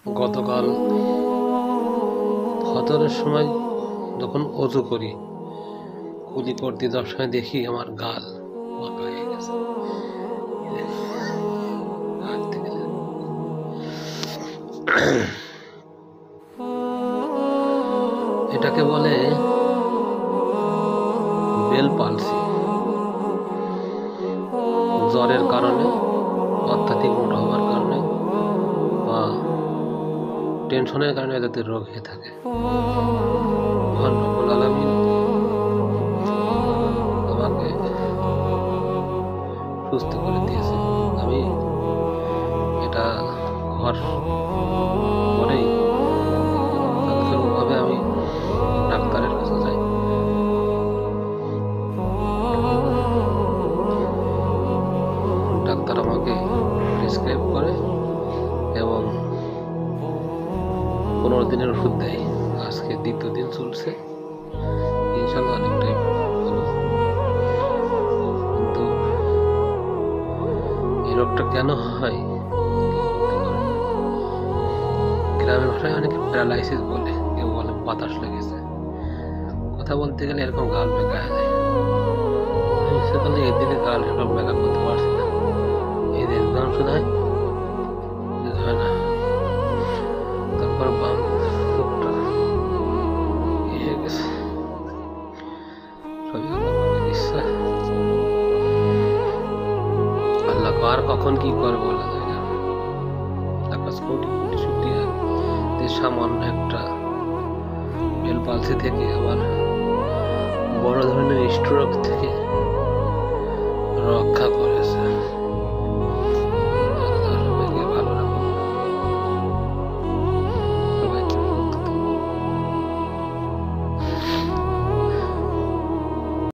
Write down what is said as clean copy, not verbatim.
গতকাল ফজরের সময় যখন অজু করি, কুলি করতে যাওয়ার সময় দেখি আমার গাল বাঁকা হয়ে গেছে। এটাকে বলে বেল পালসি। জ্বরের কারণে, অত্যাধিক মোটা হওয়ার কারণে বা টেনশনের কারণে যাতে রোগ হয়ে থাকে। মহান রব্বুল আলামিন আমাকে সুস্থ করে দিয়েছে। আমি এটা হওয়ার পরেই তাৎক্ষণিকভাবে আমি ডাক্তারের কাছে যাই। ডাক্তার আমাকে প্রেসক্রাইব করে এবং 15 দিনের ওষুধ দেয়। আজকে 2য় দিন চলছে, ইনশাল্লাহ অনেকটাই ভালো। কিন্তু এই রোগটা কেন হয়, গ্রামের ভাষায় অনেকে প্যারালাইসিস বলে, কেউ বলে বাতাস লেগেছে। কথা বলতে গেলে এরকম গাল বেঁকা হয়ে যায়। সেখানে এদিকে গাল এরকম বেঁকা করতে পারছি না, এদের গান শোনায় হয় না। তারপর বাম চোখটা হয়ে গেছে। আল্লাহ আর কখন কি করে বলা যায় না। কোটি কোটি শুকরিয়া, সামান্য একটা বেল পালসি থেকে আবার বড় ধরনের স্ট্রোক থেকে রক্ষা করে।